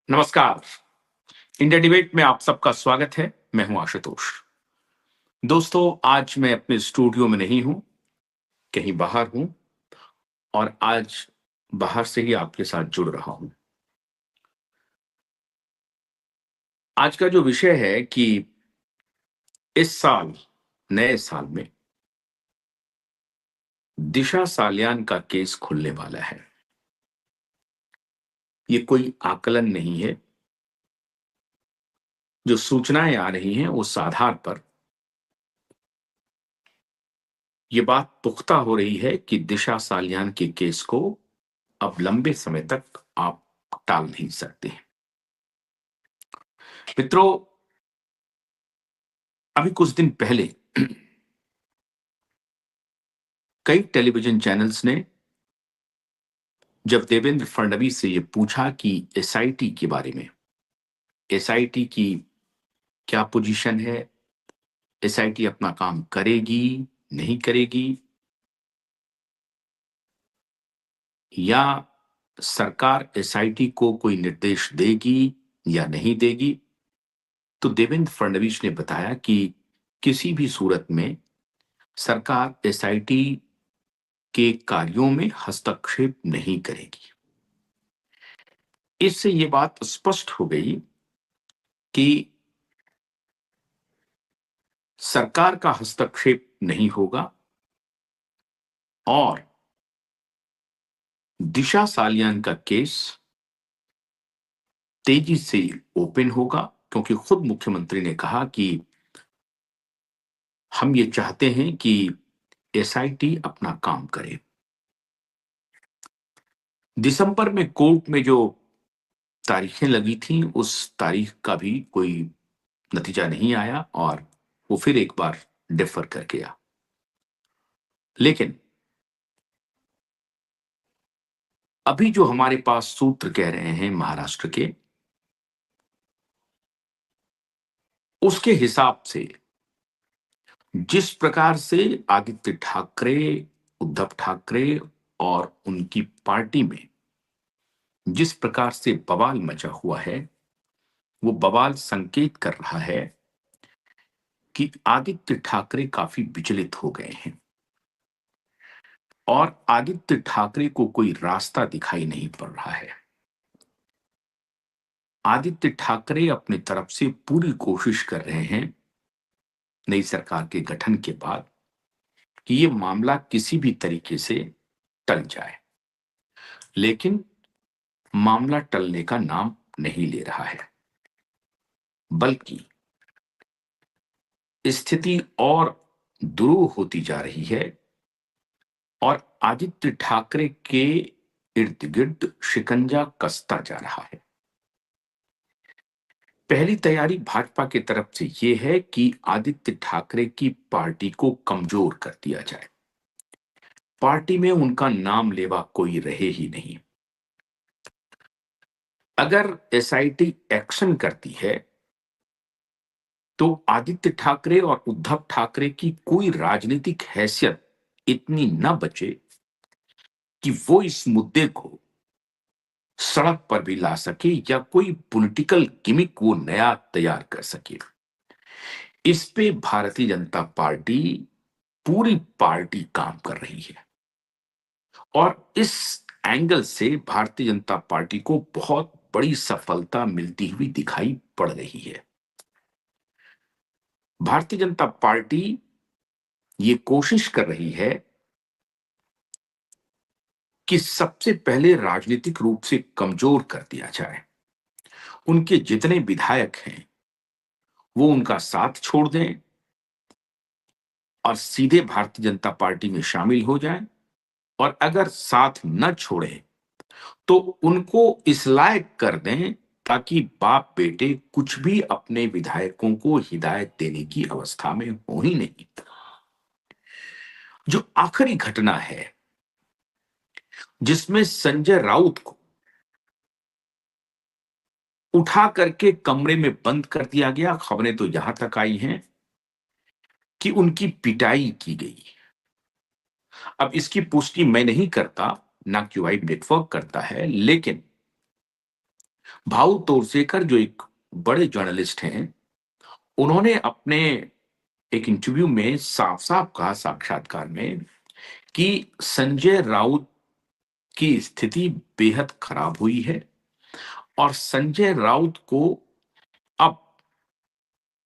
नमस्कार। India debate में आप सबका स्वागत है। मैं हूं आशुतोष। दोस्तों, आज मैं अपने स्टूडियो में नहीं हूं, कहीं बाहर हूं और आज बाहर से ही आपके साथ जुड़ रहा हूं। आज का जो विषय है कि इस साल, नए साल में दिशा सालियान का केस खुलने वाला है। ये कोई आकलन नहीं है। जो सूचनाएं आ रही हैं उस आधार पर यह बात पुख्ता हो रही है कि दिशा सालियान के केस को अब लंबे समय तक आप टाल नहीं सकते। मित्रों, अभी कुछ दिन पहले कई टेलीविजन चैनल्स ने जब देवेंद्र फडणवीस से यह पूछा कि एसआईटी के बारे में, एसआईटी की क्या पोजीशन है, एसआईटी अपना काम करेगी, नहीं करेगी, या सरकार एसआईटी को कोई निर्देश देगी या नहीं देगी, तो देवेंद्र फडणवीस ने बताया कि किसी भी सूरत में सरकार एसआईटी के कार्यों में हस्तक्षेप नहीं करेगी। इससे यह बात स्पष्ट हो गई कि सरकार का हस्तक्षेप नहीं होगा और दिशा सालियान का केस तेजी से ओपन होगा, क्योंकि खुद मुख्यमंत्री ने कहा कि हम ये चाहते हैं कि एसआईटी अपना काम करे। दिसंबर में कोर्ट में जो तारीखें लगी थीं, उस तारीख का भी कोई नतीजा नहीं आया और वो फिर एक बार डिफर कर गया। लेकिन अभी जो हमारे पास सूत्र कह रहे हैं महाराष्ट्र के, उसके हिसाब से जिस प्रकार से आदित्य ठाकरे, उद्धव ठाकरे और उनकी पार्टी में जिस प्रकार से बवाल मचा हुआ है, वो बवाल संकेत कर रहा है कि आदित्य ठाकरे काफी विचलित हो गए हैं और आदित्य ठाकरे को कोई रास्ता दिखाई नहीं पड़ रहा है। आदित्य ठाकरे अपनी तरफ से पूरी कोशिश कर रहे हैं नई सरकार के गठन के बाद कि ये मामला किसी भी तरीके से टल जाए, लेकिन मामला टलने का नाम नहीं ले रहा है, बल्कि स्थिति और दुरूह होती जा रही है और आदित्य ठाकरे के इर्द गिर्द शिकंजा कसता जा रहा है। पहली तैयारी भाजपा की तरफ से यह है कि आदित्य ठाकरे की पार्टी को कमजोर कर दिया जाए, पार्टी में उनका नाम लेवा कोई रहे ही नहीं। अगर एसआईटी एक्शन करती है तो आदित्य ठाकरे और उद्धव ठाकरे की कोई राजनीतिक हैसियत इतनी न बचे कि वो इस मुद्दे को सड़क पर भी ला सके या कोई पॉलिटिकल गिमिक वो नया तैयार कर सके। इस पे भारतीय जनता पार्टी, पूरी पार्टी काम कर रही है और इस एंगल से भारतीय जनता पार्टी को बहुत बड़ी सफलता मिलती हुई दिखाई पड़ रही है। भारतीय जनता पार्टी ये कोशिश कर रही है कि सबसे पहले राजनीतिक रूप से कमजोर कर दिया जाए। उनके जितने विधायक हैं वो उनका साथ छोड़ दें और सीधे भारतीय जनता पार्टी में शामिल हो जाएं, और अगर साथ न छोड़ें तो उनको इस लायक कर दें ताकि बाप बेटे कुछ भी अपने विधायकों को हिदायत देने की अवस्था में हो ही नहीं। जो आखिरी घटना है जिसमें संजय राउत को उठा करके कमरे में बंद कर दिया गया, खबरें तो यहां तक आई हैं कि उनकी पिटाई की गई। अब इसकी पुष्टि मैं नहीं करता, ना क्यूआई नेटवर्क करता है, लेकिन भाऊ तोरसेकर जो एक बड़े जर्नलिस्ट हैं, उन्होंने अपने एक इंटरव्यू में साफ-साफ कहा साक्षात्कार में कि संजय राउत की स्थिति बेहद खराब हुई है और संजय राउत को अब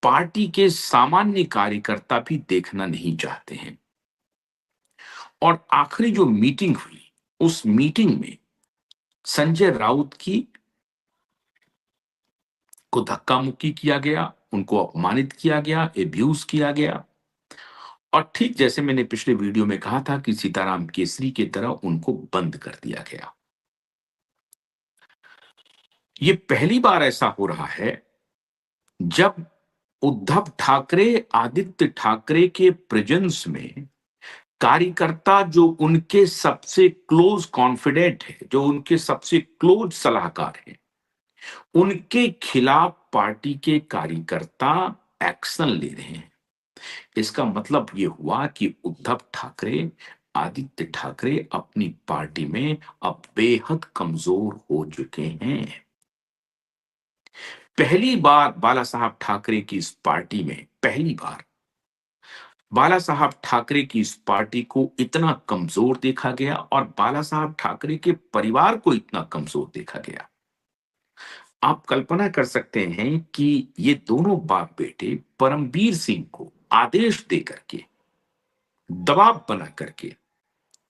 पार्टी के सामान्य कार्यकर्ता भी देखना नहीं चाहते हैं। और आखिरी जो मीटिंग हुई, उस मीटिंग में संजय राउत की को धक्का मुक्की किया गया, उनको अपमानित किया गया, एब्यूज किया गया और ठीक जैसे मैंने पिछले वीडियो में कहा था कि सीताराम केसरी की तरह उनको बंद कर दिया गया। ये पहली बार ऐसा हो रहा है जब उद्धव ठाकरे, आदित्य ठाकरे के प्रेजेंस में कार्यकर्ता जो उनके सबसे क्लोज कॉन्फिडेंट है, जो उनके सबसे क्लोज सलाहकार हैं, उनके खिलाफ पार्टी के कार्यकर्ता एक्शन ले रहे हैं। इसका मतलब ये हुआ कि उद्धव ठाकरे, आदित्य ठाकरे अपनी पार्टी में अब बेहद कमजोर हो चुके हैं। पहली बार बाला साहब ठाकरे की इस पार्टी में पहली बार बाला साहब ठाकरे की इस पार्टी को इतना कमजोर देखा गया और बाला साहब ठाकरे के परिवार को इतना कमजोर देखा गया। आप कल्पना कर सकते हैं कि ये दोनों बाप बेटे परमवीर सिंह को आदेश दे करके, दबाव बना करके,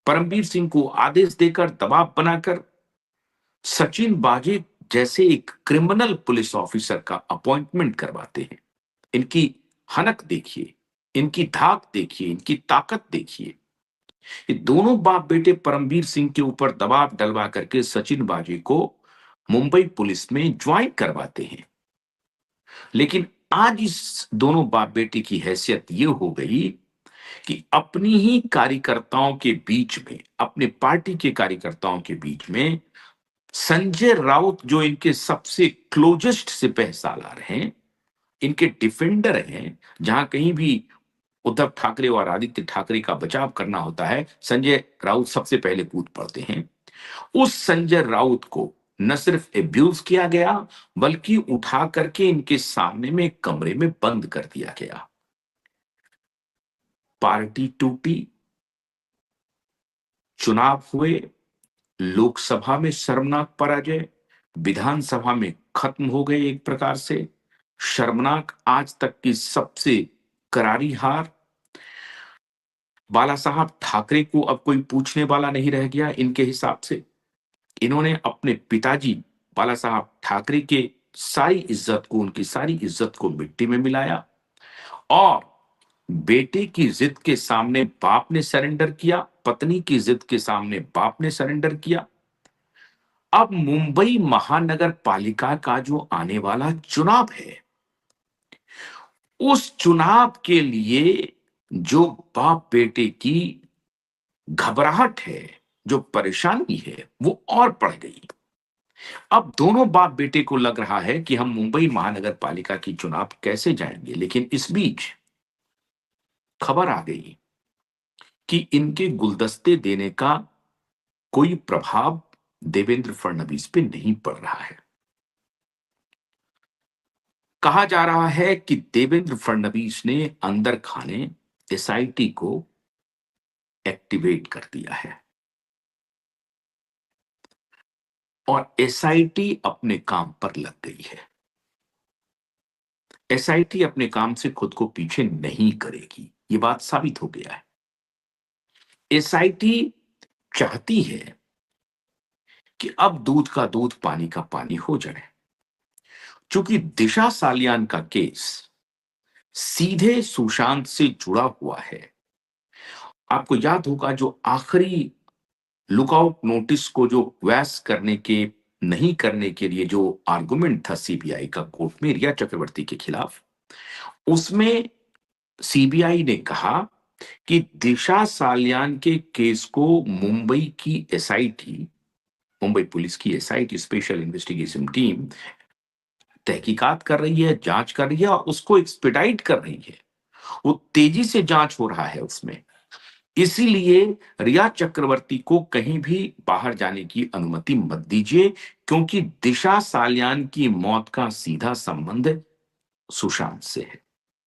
परमवीर सिंह को आदेश देकर दबाव बनाकर सचिन बाजे जैसे एक क्रिमिनल पुलिस ऑफिसर का अपॉइंटमेंट करवाते हैं। इनकी हनक देखिए, इनकी धाक देखिए, इनकी ताकत देखिए। ये दोनों बाप बेटे परमवीर सिंह के ऊपर दबाव डलवा करके सचिन बाजे को मुंबई पुलिस में ज्वाइन करवाते हैं। लेकिन आज इस दोनों बाप बेटे की हैसियत ये हो गई कि अपनी ही कार्यकर्ताओं के बीच में, अपने पार्टी के कार्यकर्ताओं के बीच में संजय राउत जो इनके सबसे क्लोजेस्ट सिपहसालार हैं, इनके डिफेंडर हैं, जहां कहीं भी उद्धव ठाकरे और आदित्य ठाकरे का बचाव करना होता है, संजय राउत सबसे पहले कूद पड़ते हैं। उस संजय राउत को न सिर्फ एब्यूज किया गया, बल्कि उठा करके इनके सामने में एक कमरे में बंद कर दिया गया। पार्टी टूटी, चुनाव हुए, लोकसभा में शर्मनाक पराजय, विधानसभा में खत्म हो गए एक प्रकार से शर्मनाक, आज तक की सबसे करारी हार। बाला साहब ठाकरे को अब कोई पूछने वाला नहीं रह गया इनके हिसाब से। इन्होंने अपने पिताजी बाला साहब ठाकरे के सारी इज्जत को, उनकी सारी इज्जत को मिट्टी में मिलाया और बेटे की जिद के सामने बाप ने सरेंडर किया, पत्नी की जिद के सामने बाप ने सरेंडर किया। अब मुंबई महानगर पालिका का जो आने वाला चुनाव है, उस चुनाव के लिए जो बाप बेटे की घबराहट है, जो परेशानी है, वो और बढ़ गई। अब दोनों बाप बेटे को लग रहा है कि हम मुंबई महानगर पालिका की चुनाव कैसे जाएंगे, लेकिन इस बीच खबर आ गई कि इनके गुलदस्ते देने का कोई प्रभाव देवेंद्र फडणवीस पे नहीं पड़ रहा है। कहा जा रहा है कि देवेंद्र फडणवीस ने अंदर खाने एसआईटी को एक्टिवेट कर दिया है और एसआईटी अपने काम पर लग गई है। एसआईटी अपने काम से खुद को पीछे नहीं करेगी, ये बात साबित हो गया है। एसआईटी चाहती है कि अब दूध का दूध, पानी का पानी हो जाए। चूंकि दिशा सालियान का केस सीधे सुशांत से जुड़ा हुआ है। आपको याद होगा जो आखिरी लुकआउट नोटिस को जो व्यास करने के नहीं करने के लिए जो आर्गुमेंट था सीबीआई का कोर्ट में रिया चक्रवर्ती के खिलाफ, उसमें सीबीआई ने कहा कि दिशा सालियान के केस को मुंबई की एसआईटी, मुंबई पुलिस की एसआईटी स्पेशल इन्वेस्टिगेशन टीम तहकीकात कर रही है, जांच कर रही है और उसको एक्सपेडाइट कर रही है। वो तेजी से जांच हो रहा है उसमें। इसीलिए रिया चक्रवर्ती को कहीं भी बाहर जाने की अनुमति मत दीजिए, क्योंकि दिशा सालियान की मौत का सीधा संबंध सुशांत से है।